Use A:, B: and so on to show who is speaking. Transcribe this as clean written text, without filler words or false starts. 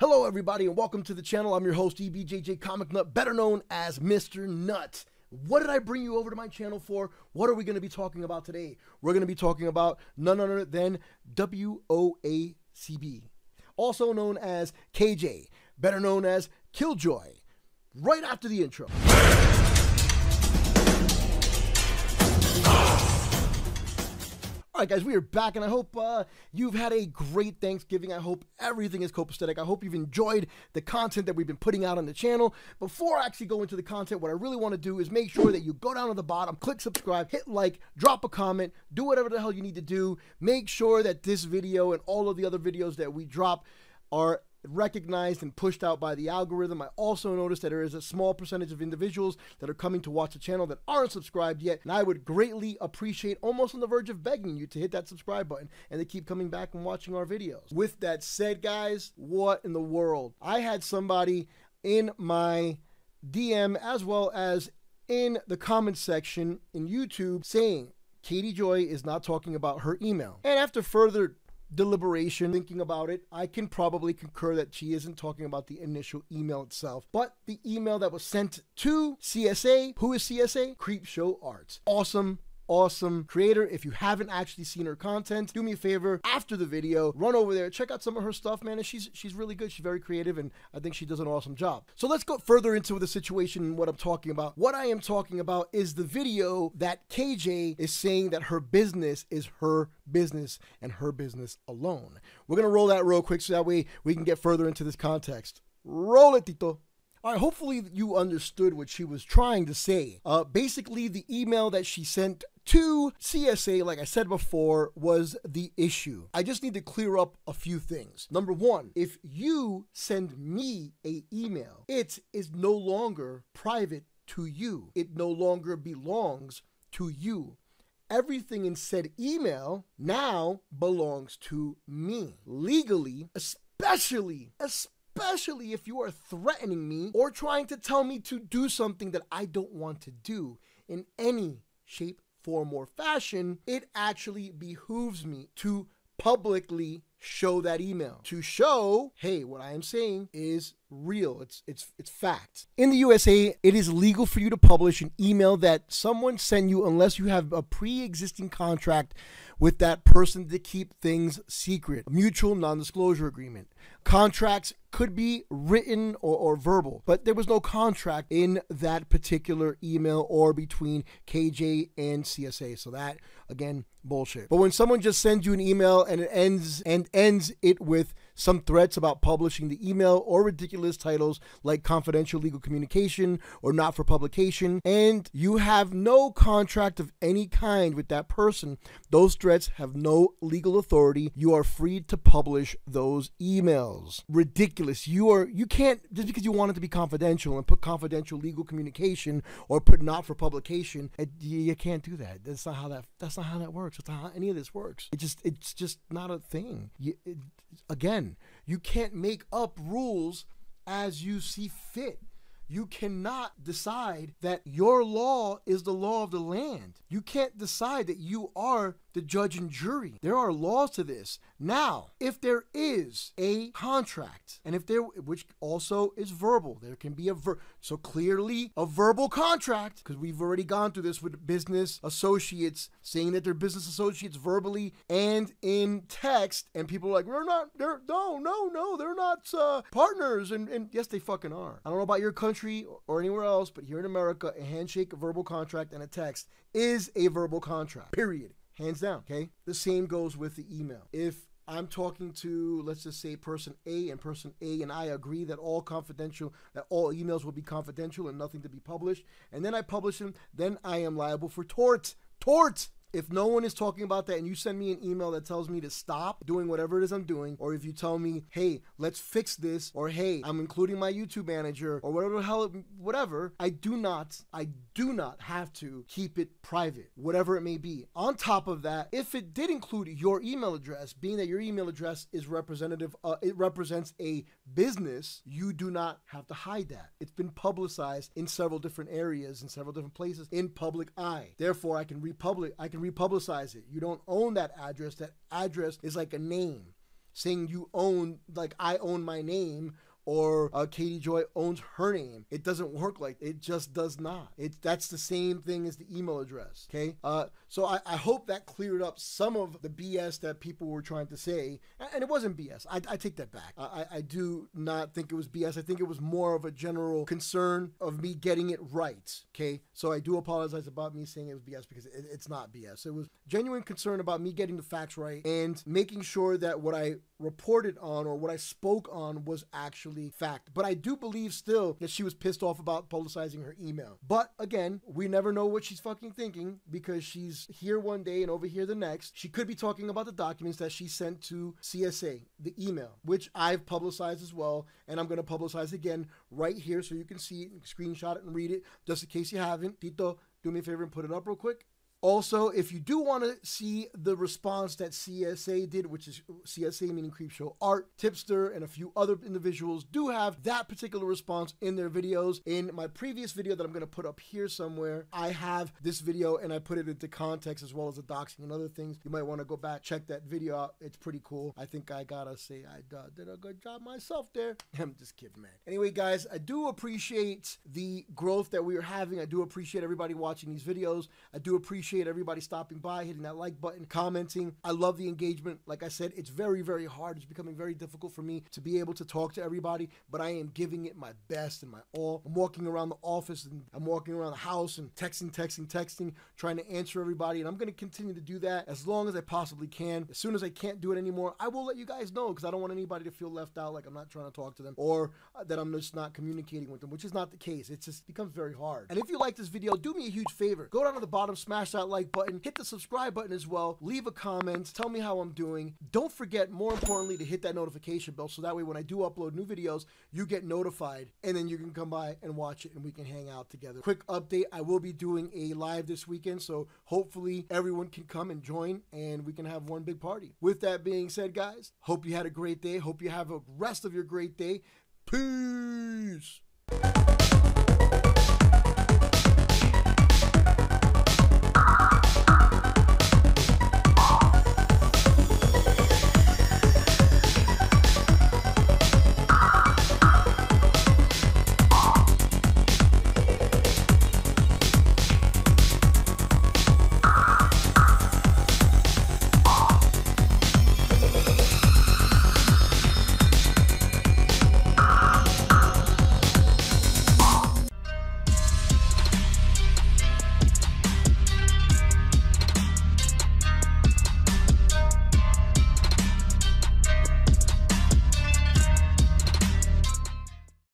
A: Hello everybody and welcome to the channel. I'm your host EBJJ Comic Nut, better known as Mr. Nut. What did I bring you over to my channel for? What are we going to be talking about today? We're going to be talking about none other than WOACB, also known as KJ, better known as Killjoy. Right after the intro. All right, guys, we are back, and I hope you've had a great Thanksgiving. I hope everything is copacetic. I hope you've enjoyed the content that we've been putting out on the channel. Before I actually go into the content, what I really want to do is make sure that you go down to the bottom, click subscribe, hit like, drop a comment, do whatever the hell you need to do. Make sure that this video and all of the other videos that we drop are recognized and pushed out by the algorithm. I also noticed that there is a small percentage of individuals that are coming to watch the channel that aren't subscribed yet, and I would greatly appreciate, almost on the verge of begging you to hit that subscribe button, and they keep coming back and watching our videos. With that said, guys, what in the world? I had somebody in my DM as well as in the comment section in YouTube saying Katie Joy is not talking about her email, and after further deliberation, thinking about it, I can probably concur that she isn't talking about the initial email itself, but the email that was sent to CSA. Who is CSA? Creepshow Arts. Awesome creator. If you haven't actually seen her content, do me a favor, after the video, run over there, check out some of her stuff, man. And she's really good. She's very creative, and I think she does an awesome job. So let's go further into the situation and what I'm talking about. What I am talking about is the video that KJ is saying that her business is her business and her business alone. We're gonna roll that real quick so that way we can get further into this context. Roll it, Tito. All right, hopefully you understood what she was trying to say. Basically, the email that she sent to CSA, like I said before, was the issue. I just need to clear up a few things. Number one, if you send me an email, it is no longer private to you. It no longer belongs to you. Everything in said email now belongs to me. Legally, especially if you are threatening me or trying to tell me to do something that I don't want to do in any shape, form, or fashion, it actually behooves me to publicly show that email, to show, hey, what I am saying is real. It's fact. In the USA, it is legal for you to publish an email that someone sent you unless you have a pre-existing contract with that person to keep things secret. A mutual non-disclosure agreement. Contracts could be written or verbal, but there was no contract in that particular email or between KJ and CSA. So that, again, bullshit. But when someone just sends you an email and it ends it with some threats about publishing the email or ridiculous titles like confidential legal communication or not for publication, and you have no contract of any kind with that person, those threats have no legal authority. You are free to publish those emails. Ridiculous. You can't, just because you want it to be confidential and put confidential legal communication or put not for publication, you can't do that. That's not how that works. That's not how any of this works. It's just not a thing. Again, you can't make up rules as you see fit. You cannot decide that your law is the law of the land. You can't decide that you are the judge and jury. There are laws to this. Now, if there is a contract, and which also is verbal, there can be so clearly a verbal contract, because we've already gone through this with business associates saying that they're business associates verbally and in text, and people are like, they're not partners, and yes, they fucking are. I don't know about your country or anywhere else, but here in America, a handshake, a verbal contract, and a text is a verbal contract, period. Hands down, okay? The same goes with the email. If I'm talking to, let's just say, person A, and I agree that all emails will be confidential and nothing to be published, and then I publish them, then I am liable for tort. If no one is talking about that and you send me an email that tells me to stop doing whatever it is I'm doing, or if you tell me, hey, let's fix this, or hey, I'm including my YouTube manager, or whatever the hell, whatever, I do not have to keep it private, whatever it may be. On top of that, if it did include your email address, being that your email address is it represents a business, you do not have to hide that. It's been publicized in several different areas, in several different places, in public eye. Therefore, I can republicize it. You don't own that address. That address is like a name. saying you own, like I own my name, or Katie Joy owns her name. It doesn't work like it just does not. That's the same thing as the email address. Okay. So I hope that cleared up some of the BS that people were trying to say, and it wasn't BS. I take that back. I do not think it was BS. I think it was more of a general concern of me getting it right. Okay. So I do apologize about me saying it was BS, because it's not BS. It was genuine concern about me getting the facts right and making sure that what I reported on or what I spoke on was actually fact. But I do believe still that she was pissed off about publicizing her email. But again, we never know what she's fucking thinking, because she's here one day and over here the next. She could be talking about the documents that she sent to CSA, the email, which I've publicized as well, and I'm going to publicize again right here so you can see it and screenshot it and read it, just in case you haven't. Tito, do me a favor and put it up real quick. Also, if you do want to see the response that CSA did, which is CSA meaning Creepshow Art, Tipster, and a few other individuals do have that particular response in their videos. In my previous video that I'm going to put up here somewhere, I have this video and I put it into context as well as the doxing and other things. You might want to go back, check that video out. It's pretty cool. I think I gotta say I did a good job myself there. I'm just kidding, man. Anyway, guys, I do appreciate the growth that we are having. I do appreciate everybody watching these videos. I do appreciate everybody stopping by, hitting that like button, commenting. I love the engagement. Like I said, it's very, very hard. It's becoming very difficult for me to be able to talk to everybody, but I am giving it my best and my all. I'm walking around the office and I'm walking around the house and texting, trying to answer everybody, and I'm going to continue to do that as long as I possibly can. As soon as I can't do it anymore, I will let you guys know, because I don't want anybody to feel left out, like I'm not trying to talk to them, or that I'm just not communicating with them, which is not the case. It just becomes very hard. And if you like this video, do me a huge favor. Go down to the bottom, smash that like button, hit the subscribe button as well, leave a comment, tell me how I'm doing. Don't forget, more importantly, to hit that notification bell, so that way when I do upload new videos, you get notified, and then you can come by and watch it and we can hang out together. Quick update, I will be doing a live this weekend, so hopefully everyone can come and join and we can have one big party. With that being said, guys, hope you had a great day. Hope you have a rest of your great day. Peace.